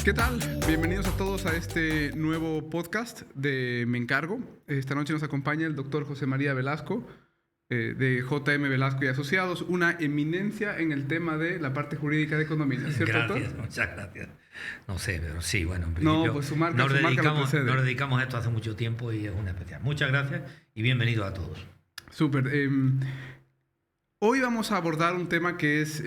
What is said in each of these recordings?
¿Qué tal? Bienvenidos a todos a este nuevo podcast de Me Encargo. Esta noche nos acompaña el doctor José María Velasco, de JM Velasco y Asociados, una eminencia en el tema de la parte jurídica de condominios, ¿cierto, Gracias, doctor? muchas gracias. No sé, pero sí, bueno, en No, principio pues su marca lo precede. nos dedicamos a esto hace mucho tiempo y es una especial. Muchas gracias y bienvenidos a todos. Súper. Hoy vamos a abordar un tema que es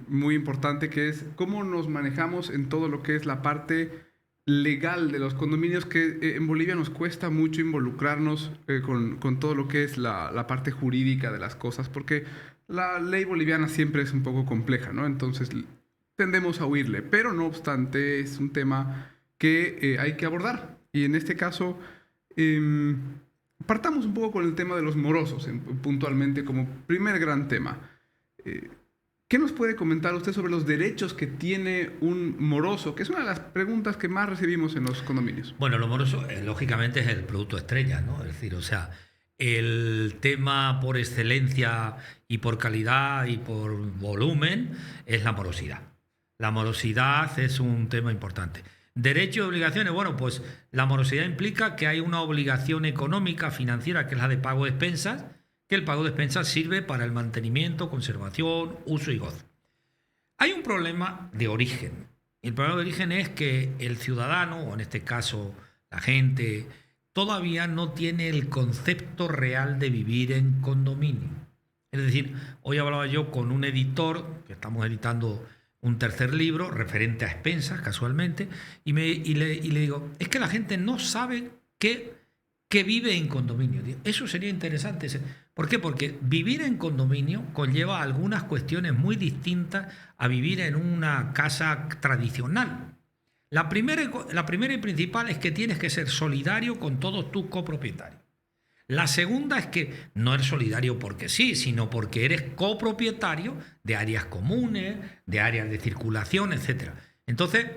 muy importante, que es cómo nos manejamos en todo lo que es la parte legal de los condominios, que en Bolivia nos cuesta mucho involucrarnos con todo lo que es la parte jurídica de las cosas, porque la ley boliviana siempre es un poco compleja, ¿no? Entonces tendemos a huirle, pero no obstante es un tema que hay que abordar. Y en este caso, partamos un poco con el tema de los morosos, puntualmente como primer gran tema. ¿Qué nos puede comentar usted sobre los derechos que tiene un moroso? Que es una de las preguntas que más recibimos en los condominios. Bueno, lo moroso, lógicamente, es el producto estrella, ¿no? Es decir, o sea, el tema por excelencia y por calidad y por volumen es la morosidad. La morosidad es un tema importante. Derechos y obligaciones, bueno, pues la morosidad implica que hay una obligación económica, financiera, que es la de pago de expensas, que el pago de expensas sirve para el mantenimiento, conservación, uso y goce. Hay un problema de origen. El problema de origen es que el ciudadano, o en este caso la gente, todavía no tiene el concepto real de vivir en condominio. Es decir, hoy hablaba yo con un editor, que estamos editando un tercer libro referente a expensas, casualmente, y le digo, es que la gente no sabe que vive en condominio. Eso sería interesante. ¿Por qué? Porque vivir en condominio conlleva algunas cuestiones muy distintas a vivir en una casa tradicional. La primera y principal es que tienes que ser solidario con todos tus copropietarios. La segunda es que no eres solidario porque sí, sino porque eres copropietario de áreas comunes, de áreas de circulación, etc. Entonces,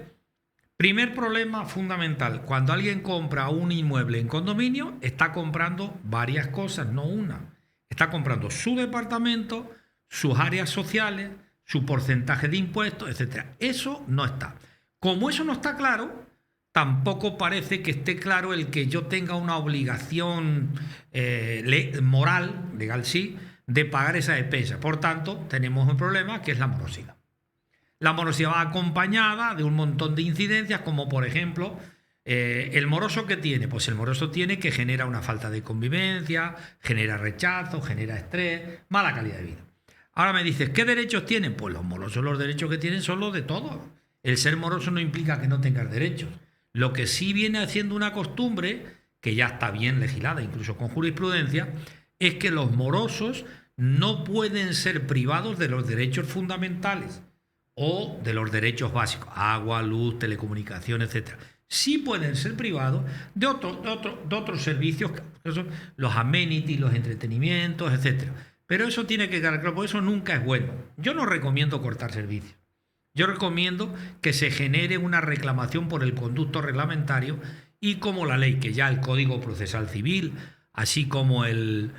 primer problema fundamental, cuando alguien compra un inmueble en condominio, está comprando varias cosas, no una. Está comprando su departamento, sus áreas sociales, su porcentaje de impuestos, etc. Eso no está. Como eso no está claro, tampoco parece que esté claro el que yo tenga una obligación moral, legal sí, de pagar esa expensas. Por tanto, tenemos un problema que es la morosidad. La morosidad va acompañada de un montón de incidencias, como por ejemplo, ¿el moroso qué tiene? Pues el moroso tiene que genera una falta de convivencia, genera rechazo, genera estrés, mala calidad de vida. Ahora me dices, ¿qué derechos tienen? Pues los morosos, los derechos que tienen son los de todos. El ser moroso no implica que no tengas derechos. Lo que sí viene haciendo una costumbre, que ya está bien legislada, incluso con jurisprudencia, es que los morosos no pueden ser privados de los derechos fundamentales o de los derechos básicos, agua, luz, telecomunicación, etc. Sí pueden ser privados de otros servicios, que son los amenities, los entretenimientos, etc. Pero eso tiene que quedar claro, por eso nunca es bueno. Yo no recomiendo cortar servicios. Yo recomiendo que se genere una reclamación por el conducto reglamentario y como la ley, que ya el Código Procesal Civil, así como el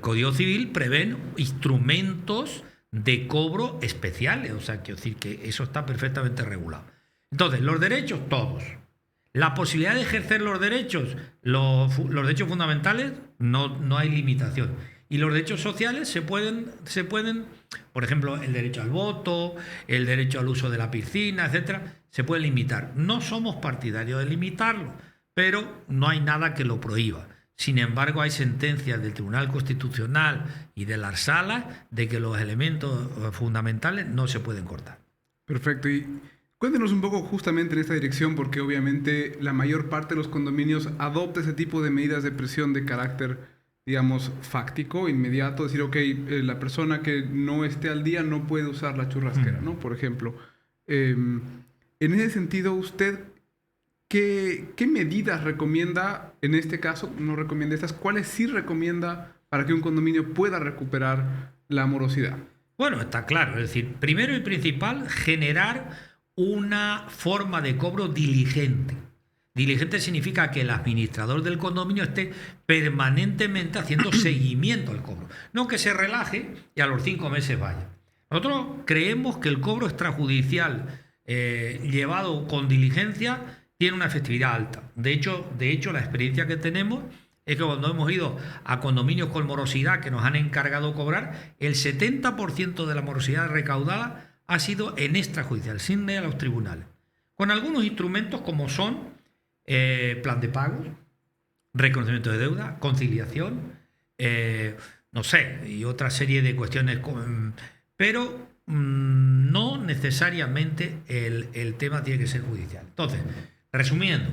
Código Civil, prevén instrumentos de cobro especiales. O sea, quiero decir que eso está perfectamente regulado. Entonces, los derechos, todos. La posibilidad de ejercer los derechos fundamentales, no hay limitación. Y los derechos sociales se pueden, por ejemplo, el derecho al voto, el derecho al uso de la piscina, etcétera, se pueden limitar. No somos partidarios de limitarlo, pero no hay nada que lo prohíba. Sin embargo, hay sentencias del Tribunal Constitucional y de las salas de que los elementos fundamentales no se pueden cortar. Perfecto. Y cuéntenos un poco justamente en esta dirección, porque obviamente la mayor parte de los condominios adopta ese tipo de medidas de presión de carácter, digamos, fáctico, inmediato, decir, ok, la persona que no esté al día no puede usar la churrasquera, ¿no? Por ejemplo. En ese sentido, ¿usted qué medidas recomienda, en este caso, no recomienda estas, cuáles sí recomienda para que un condominio pueda recuperar la morosidad? Bueno, está claro, es decir, primero y principal, generar una forma de cobro diligente. Diligente significa que el administrador del condominio esté permanentemente haciendo seguimiento al cobro. No que se relaje y a los 5 meses vaya. Nosotros creemos que el cobro extrajudicial llevado con diligencia, tiene una efectividad alta. De hecho, la experiencia que tenemos es que cuando hemos ido a condominios con morosidad que nos han encargado cobrar, el 70% de la morosidad recaudada ha sido en extrajudicial, sin ir a los tribunales. Con algunos instrumentos como son plan de pagos, reconocimiento de deuda, conciliación, no sé, y otra serie de cuestiones, pero no necesariamente el tema tiene que ser judicial. Entonces, resumiendo,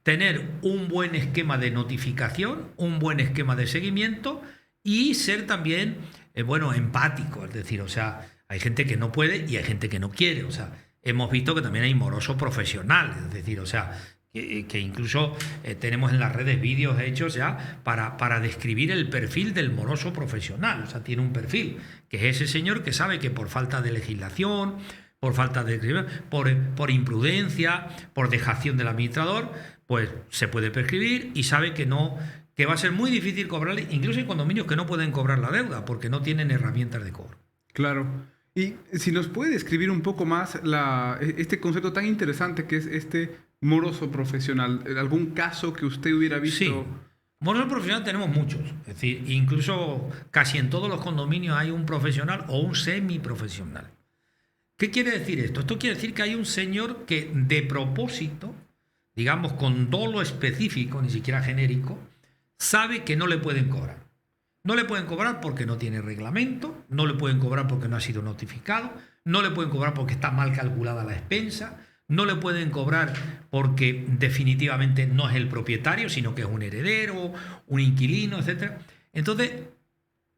tener un buen esquema de notificación, un buen esquema de seguimiento y ser también, empático. Es decir, o sea, hay gente que no puede y hay gente que no quiere. O sea, hemos visto que también hay moroso profesional. Es decir, o sea, que incluso tenemos en las redes vídeos hechos ya para describir el perfil del moroso profesional. O sea, tiene un perfil, que es ese señor que sabe que por falta de legislación, por falta de por imprudencia, por dejación del administrador, pues se puede prescribir y sabe que va a ser muy difícil cobrarle, incluso hay condominios que no pueden cobrar la deuda porque no tienen herramientas de cobro. Claro. Y si nos puede describir un poco más este concepto tan interesante que es este moroso profesional, ¿algún caso que usted hubiera visto? Sí. Moroso profesional tenemos muchos, es decir, incluso casi en todos los condominios hay un profesional o un semiprofesional. ¿Qué quiere decir esto? Esto quiere decir que hay un señor que de propósito, digamos con dolo específico, ni siquiera genérico, sabe que no le pueden cobrar. No le pueden cobrar porque no tiene reglamento, no le pueden cobrar porque no ha sido notificado, no le pueden cobrar porque está mal calculada la expensa, no le pueden cobrar porque definitivamente no es el propietario, sino que es un heredero, un inquilino, etc. Entonces,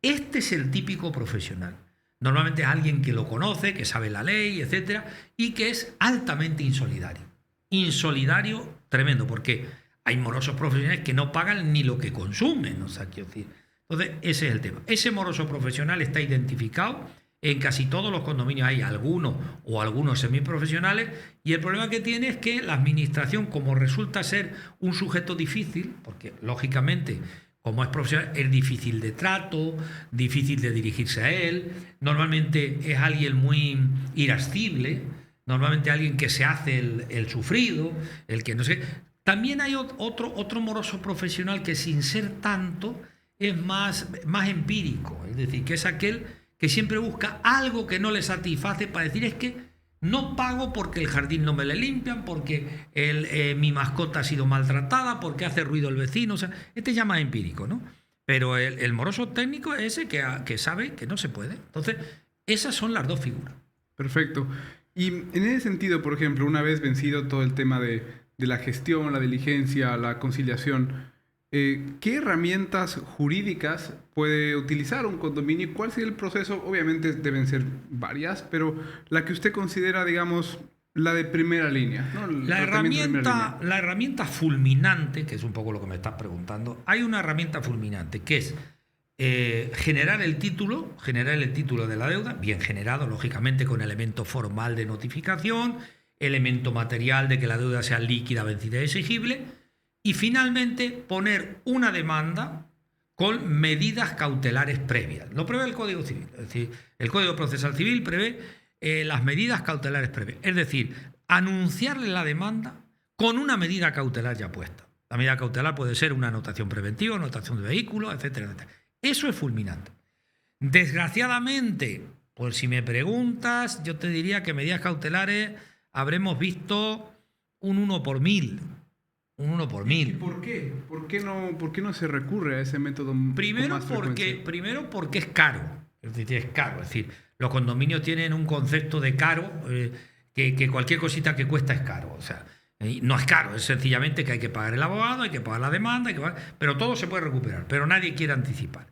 este es el típico profesional. Normalmente es alguien que lo conoce, que sabe la ley, etc. Y que es altamente insolidario. Insolidario tremendo, porque hay morosos profesionales que no pagan ni lo que consumen. O sea, quiero decir. Entonces, ese es el tema. Ese moroso profesional está identificado. En casi todos los condominios hay algunos o algunos semiprofesionales y el problema que tiene es que la administración, como resulta ser un sujeto difícil, porque lógicamente como es profesional es difícil de trato, difícil de dirigirse a él, normalmente es alguien muy irascible, normalmente alguien que se hace el sufrido, el que no sé. También hay otro moroso profesional que sin ser tanto es más empírico, es decir, que es aquel que siempre busca algo que no le satisface para decir es que no pago porque el jardín no me le limpian, porque mi mascota ha sido maltratada, porque hace ruido el vecino. O sea, este ya más empírico, ¿no? Pero el moroso técnico es ese que sabe que no se puede. Entonces, esas son las dos figuras. Perfecto. Y en ese sentido, por ejemplo, una vez vencido todo el tema de la gestión, la diligencia, la conciliación, ¿qué herramientas jurídicas puede utilizar un condominio? ¿Cuál sería el proceso? Obviamente deben ser varias, pero la que usted considera, digamos, la de primera línea, ¿no? La herramienta fulminante, que es un poco lo que me estás preguntando, hay una herramienta fulminante que es generar el título de la deuda, bien generado, lógicamente, con elemento formal de notificación, elemento material de que la deuda sea líquida, vencida y exigible. Y finalmente poner una demanda con medidas cautelares previas. Lo prevé el Código Civil. Es decir, el Código Procesal Civil prevé las medidas cautelares previas. Es decir, anunciarle la demanda con una medida cautelar ya puesta. La medida cautelar puede ser una anotación preventiva, anotación de vehículos, etcétera, etcétera. Eso es fulminante. Desgraciadamente, pues si me preguntas, yo te diría que medidas cautelares habremos visto un 1 por 1000. Un 1 por 1000. ¿Y por qué? ¿Por qué no se recurre a ese método? Primero porque es caro. Es decir, los condominios tienen un concepto de caro, que cualquier cosita que cuesta es caro. O sea, no es caro, es sencillamente que hay que pagar el abogado, hay que pagar la demanda, pero todo se puede recuperar, pero nadie quiere anticipar.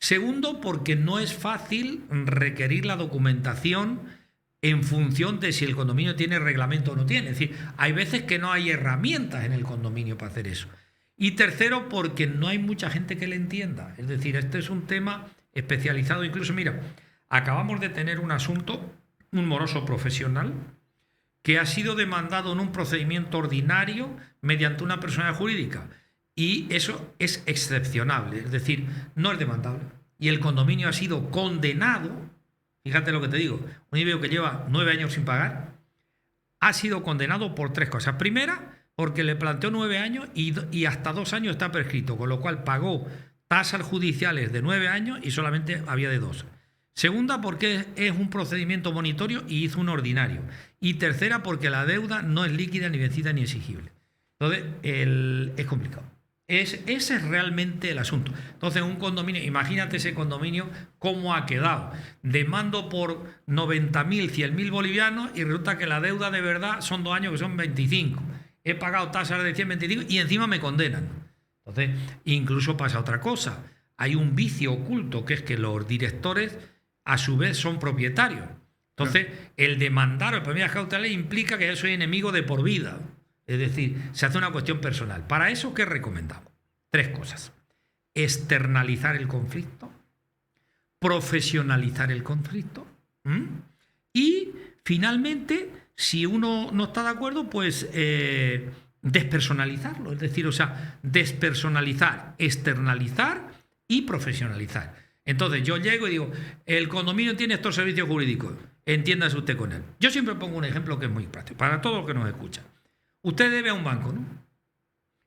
Segundo, porque no es fácil requerir la documentación en función de si el condominio tiene reglamento o no tiene. Es decir, hay veces que no hay herramientas en el condominio para hacer eso. Y tercero, porque no hay mucha gente que le entienda. Es decir, este es un tema especializado. Incluso, mira, acabamos de tener un asunto, un moroso profesional, que ha sido demandado en un procedimiento ordinario mediante una persona jurídica. Y eso es excepcionable. Es decir, no es demandable. Y el condominio ha sido condenado. Fíjate lo que te digo, un IBEO que lleva 9 años sin pagar, ha sido condenado por 3 cosas. Primera, porque le planteó 9 años y hasta 2 años está prescrito, con lo cual pagó tasas judiciales de 9 años y solamente había de 2. Segunda, porque es un procedimiento monitorio y hizo un ordinario. Y tercera, porque la deuda no es líquida, ni vencida, ni exigible. Entonces, es complicado. Ese es realmente el asunto. Entonces, un condominio, imagínate ese condominio cómo ha quedado. Demando por 90.000, 100.000 bolivianos y resulta que la deuda de verdad son 2 años que son 25. He pagado tasas de 125 y encima me condenan. Entonces, incluso pasa otra cosa. Hay un vicio oculto, que es que los directores a su vez son propietarios. Entonces, el demandar o por medidas cautelares implica que yo soy enemigo de por vida. Es decir, se hace una cuestión personal. Para eso, ¿qué recomendamos? 3 cosas. Externalizar el conflicto, profesionalizar el conflicto y, finalmente, si uno no está de acuerdo, pues despersonalizarlo. Es decir, o sea, despersonalizar, externalizar y profesionalizar. Entonces yo llego y digo, el condominio tiene estos servicios jurídicos, entiéndase usted con él. Yo siempre pongo un ejemplo que es muy práctico, para todos los que nos escuchan. Usted debe a un banco, ¿no?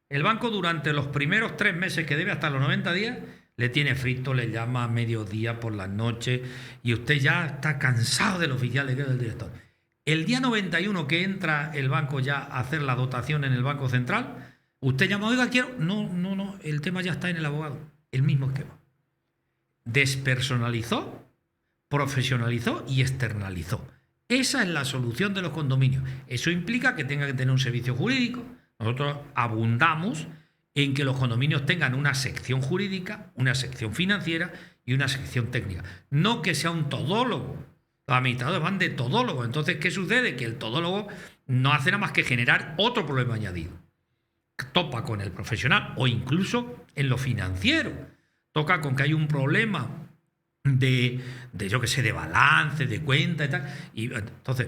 El banco durante los primeros 3 meses que debe, hasta los 90 días, le tiene frito, le llama a mediodía, por las noches, y usted ya está cansado del oficial de que es el director. El día 91 que entra el banco ya a hacer la dotación en el Banco Central, usted llama, oiga, quiero... No, el tema ya está en el abogado. El mismo esquema. Despersonalizó, profesionalizó y externalizó. Esa es la solución de los condominios. Eso implica que tenga que tener un servicio jurídico. Nosotros abundamos en que los condominios tengan una sección jurídica, una sección financiera y una sección técnica. No que sea un todólogo. Los administradores van de todólogo. Entonces, ¿qué sucede? Que el todólogo no hace nada más que generar otro problema añadido. Topa con el profesional o incluso en lo financiero. Toca con que hay un problema de yo qué sé, de balance, de cuenta y tal. Y entonces,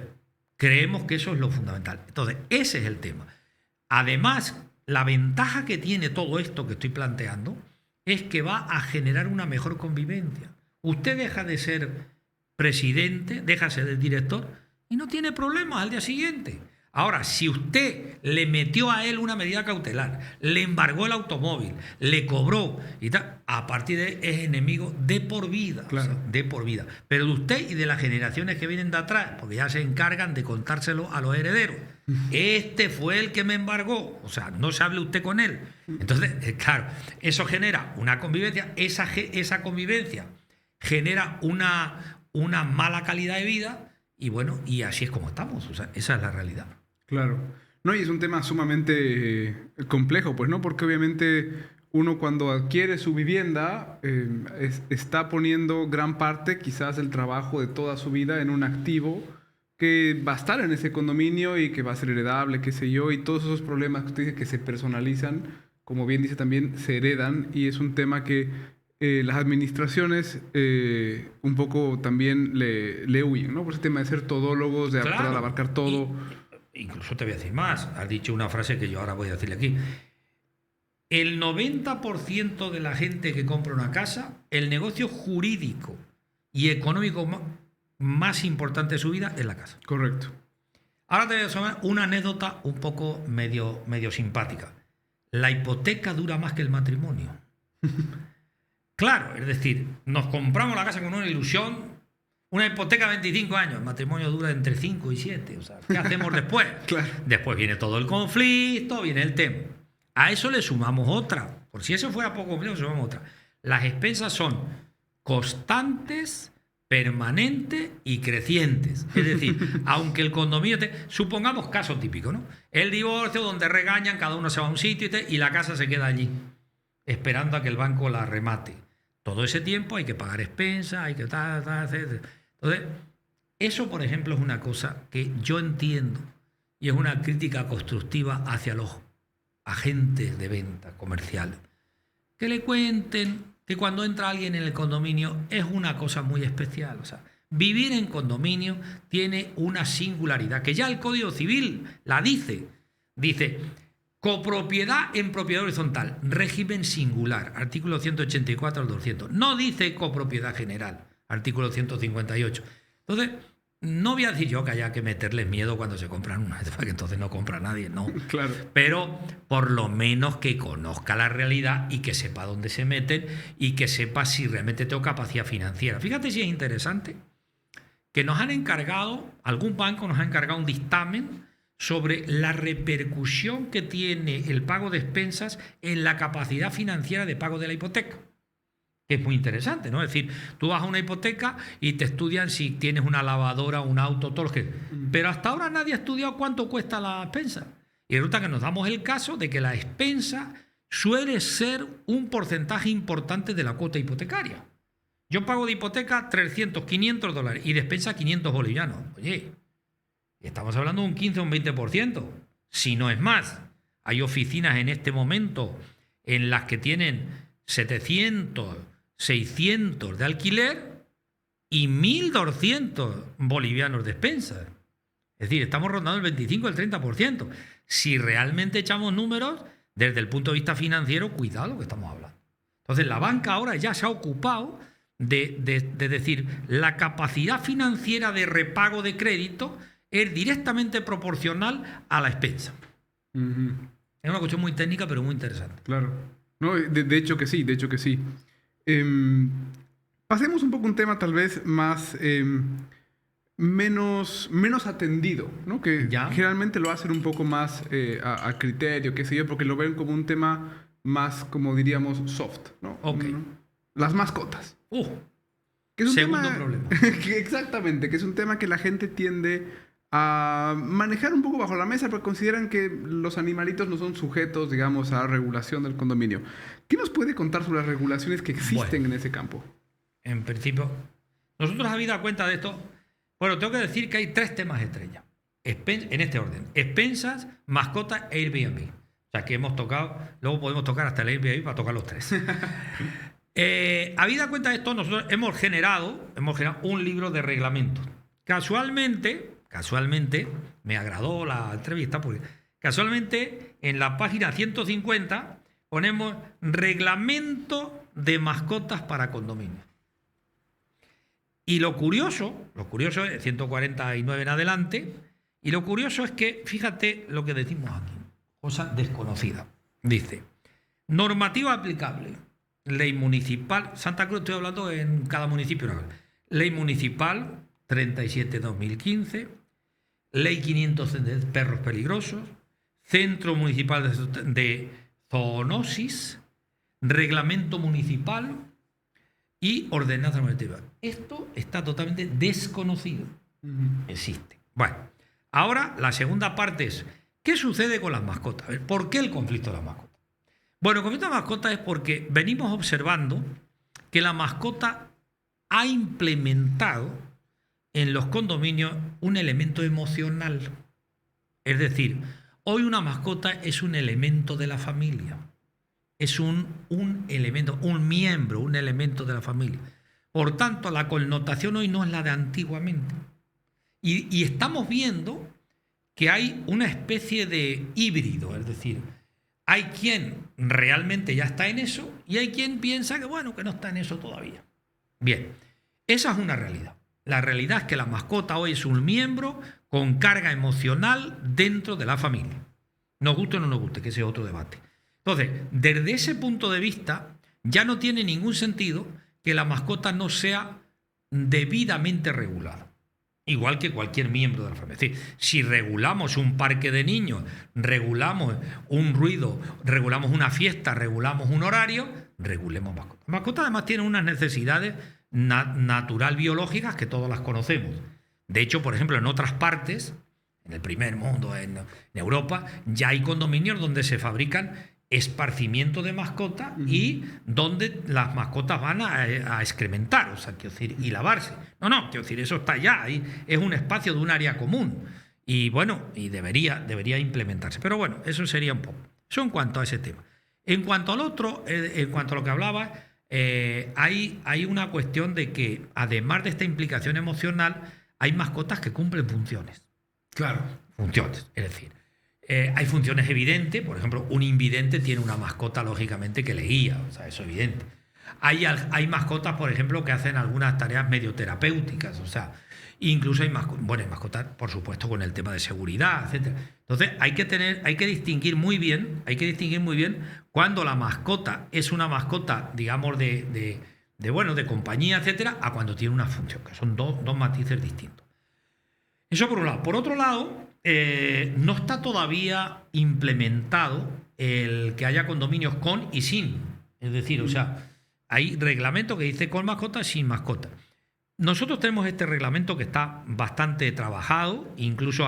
creemos que eso es lo fundamental. Entonces, ese es el tema. Además, la ventaja que tiene todo esto que estoy planteando es que va a generar una mejor convivencia. Usted deja de ser presidente, deja de ser director y no tiene problemas al día siguiente. Ahora, si usted le metió a él una medida cautelar, le embargó el automóvil, le cobró y tal, a partir de ahí es enemigo de por vida. Claro. O sea, de por vida. Pero de usted y de las generaciones que vienen de atrás, porque ya se encargan de contárselo a los herederos. Este fue el que me embargó. O sea, no se hable usted con él. Entonces, claro, eso genera una convivencia. Esa convivencia genera una mala calidad de vida. Y bueno, y así es como estamos. O sea, esa es la realidad. Claro. No, y es un tema sumamente complejo, pues, ¿no? Porque obviamente uno cuando adquiere su vivienda está poniendo gran parte, quizás, del trabajo de toda su vida en un activo que va a estar en ese condominio y que va a ser heredable, qué sé yo, y todos esos problemas que usted dice que se personalizan, como bien dice también, se heredan, y es un tema que las administraciones un poco también le huyen, ¿no? Por ese tema de ser todólogos, de Claro. abarcar todo. Incluso te voy a decir más. Has dicho una frase que yo ahora voy a decirle aquí. El 90% de la gente que compra una casa, el negocio jurídico y económico más importante de su vida es la casa. Correcto. Ahora te voy a sonar una anécdota un poco medio simpática. La hipoteca dura más que el matrimonio. Claro, es decir, nos compramos la casa con una ilusión, una hipoteca de 25 años, el matrimonio dura entre 5 y 7. O sea, ¿qué hacemos después? Claro. Después viene todo el conflicto, viene el tema. A eso le sumamos otra. Por si eso fuera poco complejo, le sumamos otra. Las expensas son constantes, permanentes y crecientes. Es decir, aunque el condominio... Supongamos caso típico, ¿no? El divorcio donde regañan, cada uno se va a un sitio y la casa se queda allí, esperando a que el banco la remate. Todo ese tiempo hay que pagar expensas, hay que etc. Entonces, eso, por ejemplo, es una cosa que yo entiendo y es una crítica constructiva hacia los agentes de venta comercial. Que le cuenten que cuando entra alguien en el condominio es una cosa muy especial. O sea, vivir en condominio tiene una singularidad, que ya el Código Civil la dice. Dice... Copropiedad en propiedad horizontal, régimen singular, artículo 184 al 200. No dice copropiedad general, artículo 158. Entonces, No voy a decir yo que haya que meterles miedo cuando se compran una, que entonces no compra nadie, no. Claro. Pero por lo menos que conozca la realidad y que sepa dónde se meten y que sepa si realmente tengo capacidad financiera. Fíjate si es interesante que nos han encargado, algún banco nos ha encargado un dictamen sobre la repercusión que tiene el pago de expensas en la capacidad financiera de pago de la hipoteca. Es muy interesante, ¿no? Es decir, tú vas a una hipoteca y te estudian si tienes una lavadora, un auto, todo lo que... Pero hasta ahora nadie ha estudiado cuánto cuesta la expensa. Y resulta que nos damos el caso de que la expensa suele ser un porcentaje importante de la cuota hipotecaria. Yo pago de hipoteca 300, 500 dólares y de expensa 500 bolivianos. Oye, estamos hablando de un 15 o un 20%, si no es más. Hay oficinas en este momento en las que tienen 700, 600 de alquiler y 1.200 bolivianos de expensas. Es decir, estamos rondando el 25 o el 30%. Si realmente echamos números, desde el punto de vista financiero, cuidado lo que estamos hablando. Entonces, la banca ahora ya se ha ocupado de decir, la capacidad financiera de repago de crédito es directamente proporcional a la expensa. Es una cuestión muy técnica, pero muy interesante. Claro. No, de hecho que sí, de hecho que sí. Pasemos un poco a un tema tal vez más menos atendido, ¿no? Que ¿Ya? generalmente lo hacen un poco más a criterio, qué sé yo, porque lo ven como un tema más, como diríamos, soft, ¿no? Ok. ¿No? Las mascotas. Que es un Segundo tema, problema. exactamente, que es un tema que la gente tiende a manejar un poco bajo la mesa porque consideran que los animalitos no son sujetos, digamos, a regulación del condominio. ¿Qué nos puede contar sobre las regulaciones que existen en ese campo? En principio, nosotros habida cuenta de esto, bueno, tengo que decir que hay 3 temas estrella, en este orden: expensas, mascotas e Airbnb. O sea, que hemos tocado, luego podemos tocar hasta el Airbnb para tocar los 3. Habida cuenta de esto, nosotros hemos generado un libro de reglamentos. Casualmente, me agradó la entrevista porque casualmente en la página 150 ponemos reglamento de mascotas para condominios. Y lo curioso es 149 en adelante, y lo curioso es que, fíjate lo que decimos aquí, cosa desconocida. Dice, normativa aplicable, ley municipal, Santa Cruz, estoy hablando en cada municipio, ¿no? Ley municipal 37/2015, ley 500 de perros peligrosos, centro municipal de zoonosis, reglamento municipal y ordenanza administrativa. Esto está totalmente desconocido. Existe. Bueno, ahora la segunda parte es, ¿qué sucede con las mascotas? A ver, ¿por qué el conflicto de las mascotas? Bueno, el conflicto de las mascotas es porque venimos observando que la mascota ha implementado en los condominios un elemento emocional. Es decir, hoy una mascota es un elemento de la familia. Es un elemento, un miembro, un elemento de la familia. Por tanto, la connotación hoy no es la de antiguamente. Y estamos viendo que hay una especie de híbrido, es decir, hay quien realmente ya está en eso y hay quien piensa que, bueno, que no está en eso todavía. Bien, esa es una realidad. La realidad es que la mascota hoy es un miembro con carga emocional dentro de la familia. Nos guste o no nos guste, que ese es otro debate. Entonces, desde ese punto de vista, ya no tiene ningún sentido que la mascota no sea debidamente regulada. Igual que cualquier miembro de la familia. Es decir, si regulamos un parque de niños, regulamos un ruido, regulamos una fiesta, regulamos un horario, regulemos mascotas. La mascota además tiene unas necesidades natural biológicas que todas las conocemos. De hecho, por ejemplo, en otras partes, en el primer mundo, en Europa, ya hay condominios donde se fabrican esparcimiento de mascotas y donde las mascotas van a excrementar, o sea, quiero decir, y lavarse. No, quiero decir, eso está ya ahí, es un espacio de un área común. Y bueno, y debería implementarse. Pero bueno, eso sería un poco. Eso en cuanto a ese tema. En cuanto al otro, en cuanto a lo que hablaba, hay una cuestión de que, además de esta implicación emocional, hay mascotas que cumplen funciones. Claro. Funciones, es decir, hay funciones evidentes. Por ejemplo, un invidente tiene una mascota, lógicamente, que le guía, o sea, eso es evidente. Hay mascotas, por ejemplo, que hacen algunas tareas medio terapéuticas, o sea, Incluso hay buenas mascotas, por supuesto, con el tema de seguridad, etcétera. Entonces hay que distinguir muy bien cuando la mascota es una mascota, digamos, de compañía, etcétera, a cuando tiene una función, que son dos matices distintos. Eso por un lado. Por otro lado, no está todavía implementado el que haya condominios con y sin. Es decir, o sea, hay reglamento que dice con mascota, sin mascota. Nosotros tenemos este reglamento que está bastante trabajado, incluso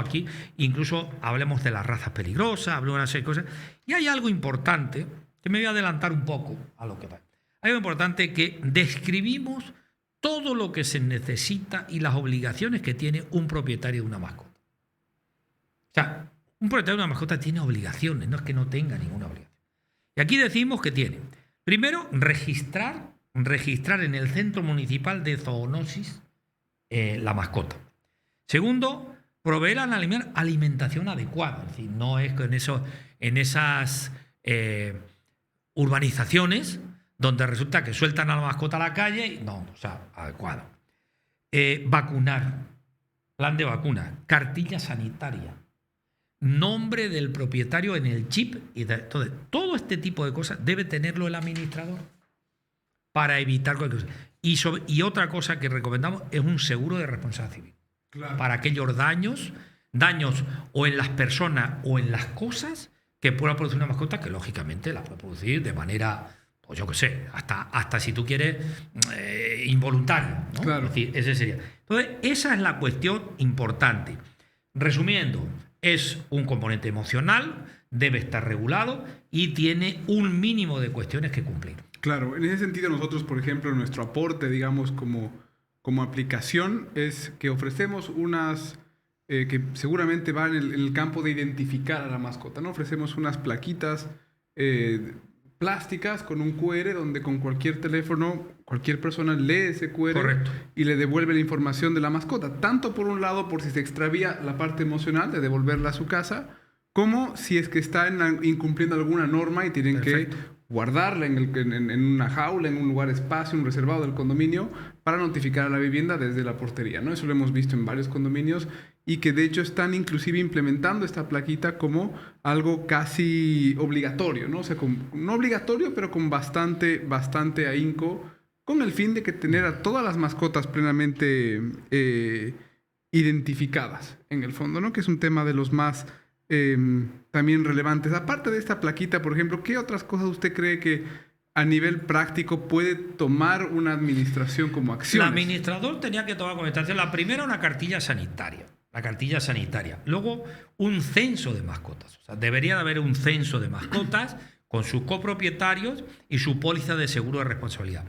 hablemos de las razas peligrosas, hablemos de una serie de cosas. Y hay algo importante, que me voy a adelantar un poco a lo que va. Hay algo importante que describimos todo lo que se necesita y las obligaciones que tiene un propietario de una mascota. O sea, un propietario de una mascota tiene obligaciones, no es que no tenga ninguna obligación. Y aquí decimos que tiene, primero, registrar en el Centro Municipal de Zoonosis la mascota. Segundo, proveer a la alimentación adecuada. Es decir, no es en esas urbanizaciones donde resulta que sueltan a la mascota a la calle. No, o sea, adecuado. Vacunar, plan de vacunas, cartilla sanitaria, nombre del propietario en el chip. Entonces, todo este tipo de cosas debe tenerlo el administrador para evitar cualquier cosa. Y otra cosa que recomendamos es un seguro de responsabilidad civil. Claro. Para aquellos daños o en las personas o en las cosas que pueda producir una mascota, que lógicamente la puede producir de manera, pues yo qué sé, hasta si tú quieres, involuntaria, ¿no? Claro. Es decir, ese sería. Entonces, esa es la cuestión importante. Resumiendo, es un componente emocional, debe estar regulado y tiene un mínimo de cuestiones que cumplir. Claro, en ese sentido nosotros, por ejemplo, nuestro aporte, digamos, como aplicación es que ofrecemos unas que seguramente van en el campo de identificar a la mascota, ¿no? Ofrecemos unas plaquitas plásticas con un QR donde con cualquier teléfono cualquier persona lee ese QR. Correcto. Y le devuelve la información de la mascota, tanto por un lado por si se extravía la parte emocional de devolverla a su casa, como si es que está incumpliendo alguna norma y tienen Perfecto. Que guardarla en una jaula, en un lugar espacio, un reservado del condominio, para notificar a la vivienda desde la portería, ¿no? Eso lo hemos visto en varios condominios y que de hecho están inclusive implementando esta plaquita como algo casi obligatorio, ¿no? O sea, no obligatorio, pero con bastante ahínco, con el fin de que tener a todas las mascotas plenamente identificadas, en el fondo, ¿no? Que es un tema de los más también relevantes. Aparte de esta plaquita, por ejemplo, ¿qué otras cosas usted cree que a nivel práctico puede tomar una administración como acción? El administrador tenía que tomar como instancia, la primera, una cartilla sanitaria. La cartilla sanitaria. Luego, un censo de mascotas. O sea, debería de haber un censo de mascotas con sus copropietarios y su póliza de seguro de responsabilidad.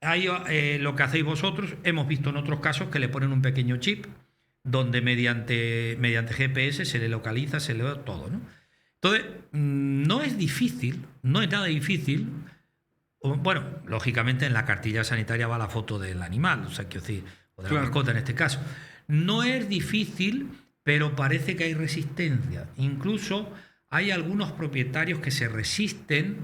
Ahí, lo que hacéis vosotros, hemos visto en otros casos que le ponen un pequeño chip donde mediante GPS se le localiza, se le ve todo, ¿no? Entonces, no es nada difícil. Bueno, lógicamente en la cartilla sanitaria va la foto del animal, o sea, quiero decir, o de la mascota en este caso. No es difícil, pero parece que hay resistencia. Incluso hay algunos propietarios que se resisten.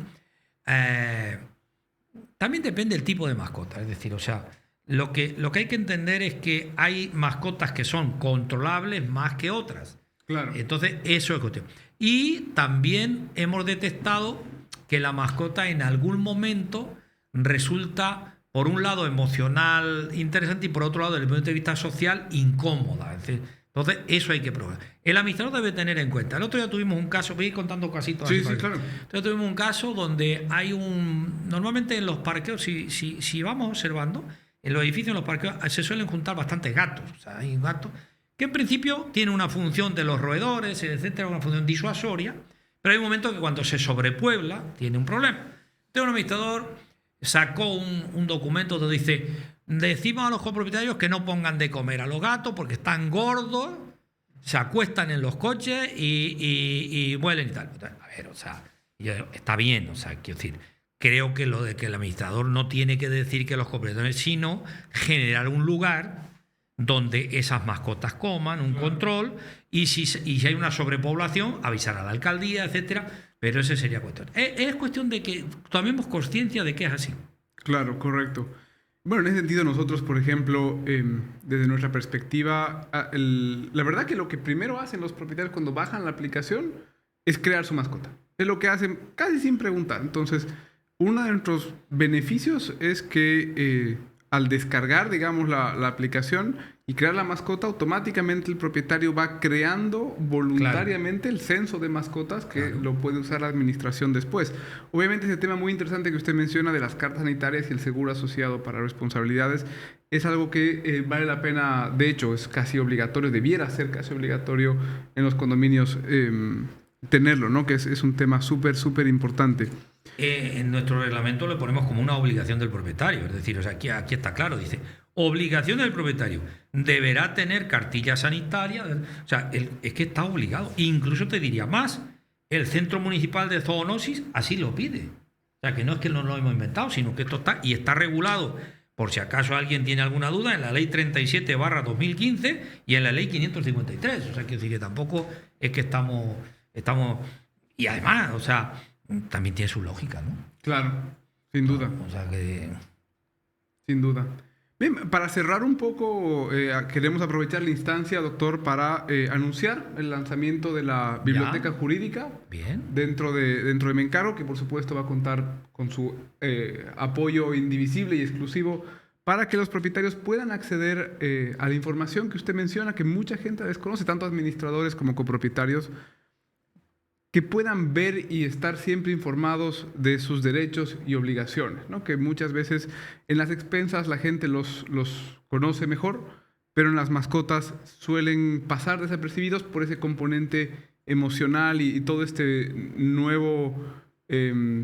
También depende del tipo de mascota, es decir, o sea, lo que hay que entender es que hay mascotas que son controlables más que otras. Claro. Entonces, eso es cuestión. Y también hemos detectado que la mascota en algún momento resulta, por un lado, emocional interesante y por otro lado, desde el punto de vista social, incómoda. Es decir, entonces, eso hay que probar. El administrador debe tener en cuenta. El otro día tuvimos un caso, voy a ir contando casitos. Sí, sí, claro. Entonces tuvimos un caso donde hay normalmente en los parqueos, si vamos observando, en los edificios, en los parqueos, se suelen juntar bastantes gatos. O sea, hay gatos que en principio tienen una función de los roedores, etcétera, una función disuasoria, pero hay un momento que cuando se sobrepuebla, tiene un problema. Entonces un administrador sacó un documento donde dice: decimos a los copropietarios que no pongan de comer a los gatos porque están gordos, se acuestan en los coches y huelen y tal. A ver, o sea, está bien, o sea, quiero decir, creo que lo de que el administrador no tiene que decir que los copropietarios, sino generar un lugar donde esas mascotas coman, un control, y si hay una sobrepoblación, avisar a la alcaldía, etcétera. Pero esa sería cuestión. Es cuestión de que tomemos conciencia de que es así. Claro, correcto. Bueno, en ese sentido nosotros, por ejemplo, desde nuestra perspectiva, la verdad que lo que primero hacen los propietarios cuando bajan la aplicación es crear su mascota. Es lo que hacen casi sin preguntar. Entonces, uno de nuestros beneficios es que al descargar, digamos, la aplicación y crear la mascota, automáticamente el propietario va creando voluntariamente el censo de mascotas que lo puede usar la administración después. Obviamente ese tema muy interesante que usted menciona de las cartas sanitarias y el seguro asociado para responsabilidades es algo que vale la pena, de hecho es casi obligatorio, debiera ser casi obligatorio en los condominios tenerlo, ¿no? Que es un tema súper importante. En nuestro reglamento le ponemos como una obligación del propietario, es decir, o sea, aquí está claro, dice, obligación del propietario, deberá tener cartilla sanitaria, o sea, es que está obligado, incluso te diría más, el Centro Municipal de Zoonosis así lo pide, o sea, que no es que no lo hemos inventado, sino que esto está regulado, por si acaso alguien tiene alguna duda, en la Ley 37/2015 y en la Ley 553, o sea, quiero decir que tampoco es que estamos, y además, o sea, también tiene su lógica, ¿no? Claro, sin duda. O sea que... Sin duda. Bien, para cerrar un poco, queremos aprovechar la instancia, doctor, para anunciar el lanzamiento de la biblioteca jurídica. Bien. Dentro de Mencaro, que por supuesto va a contar con su apoyo indivisible y exclusivo para que los propietarios puedan acceder a la información que usted menciona, que mucha gente desconoce, tanto administradores como copropietarios, que puedan ver y estar siempre informados de sus derechos y obligaciones, ¿no? Que muchas veces en las expensas la gente los conoce mejor, pero en las mascotas suelen pasar desapercibidos por ese componente emocional y todo este nuevo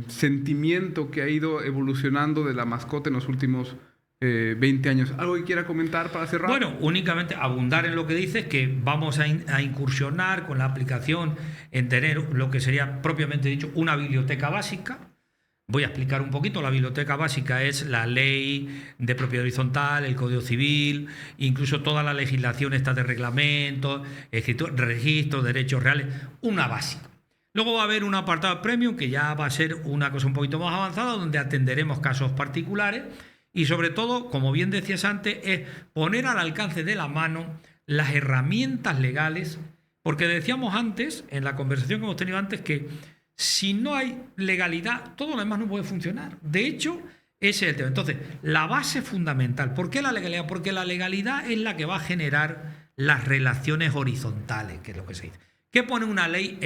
sentimiento que ha ido evolucionando de la mascota en los últimos 20 años. ¿Algo que quiera comentar para cerrar? Bueno, únicamente abundar en lo que dices, que vamos a incursionar con la aplicación en tener lo que sería propiamente dicho una biblioteca básica. Voy a explicar un poquito. La biblioteca básica es la ley de propiedad horizontal, el Código Civil, incluso toda la legislación esta de reglamentos, registros, derechos reales, una básica. Luego va a haber un apartado premium que ya va a ser una cosa un poquito más avanzada, donde atenderemos casos particulares. Y sobre todo, como bien decías antes, es poner al alcance de la mano las herramientas legales, porque decíamos antes, en la conversación que hemos tenido antes, que si no hay legalidad, todo lo demás no puede funcionar. De hecho, ese es el tema. Entonces, la base fundamental, ¿por qué la legalidad? Porque la legalidad es la que va a generar las relaciones horizontales, que es lo que se dice. ¿Qué pone una ley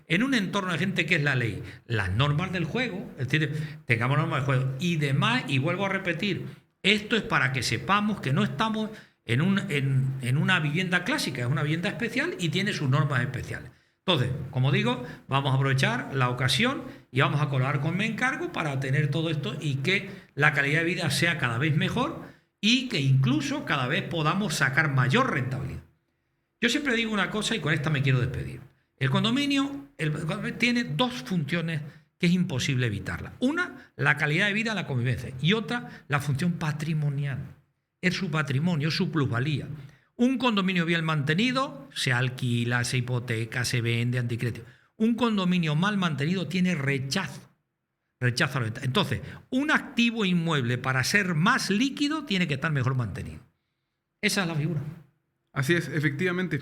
en un entorno de gente? ¿Qué es la ley? Las normas del juego, es decir, tengamos normas del juego y demás, y vuelvo a repetir, esto es para que sepamos que no estamos en una vivienda clásica, es una vivienda especial y tiene sus normas especiales. Entonces, como digo, vamos a aprovechar la ocasión y vamos a colaborar con Mencargo para tener todo esto y que la calidad de vida sea cada vez mejor y que incluso cada vez podamos sacar mayor rentabilidad. Yo siempre digo una cosa y con esta me quiero despedir. El condominio tiene dos funciones que es imposible evitarla. Una, la calidad de vida, la convivencia. Y otra, la función patrimonial. Es su patrimonio, es su plusvalía. Un condominio bien mantenido se alquila, se hipoteca, se vende, anticrédito. Un condominio mal mantenido tiene rechazo. Rechazo a la venta. Entonces, un activo inmueble para ser más líquido tiene que estar mejor mantenido. Esa es la figura. Así es, efectivamente.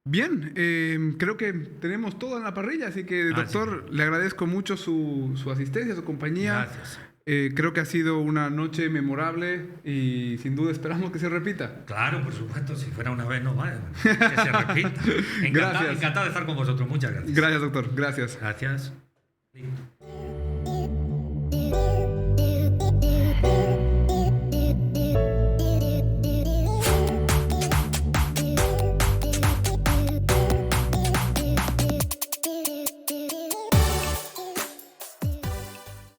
Bien, creo que tenemos todo en la parrilla, así que, doctor, le agradezco mucho su asistencia, su compañía. Gracias. Creo que ha sido una noche memorable y sin duda esperamos que se repita. Claro, por supuesto, si fuera una vez no vale, que se repita. Encantado de estar con vosotros, muchas gracias. Gracias, doctor, gracias. Gracias.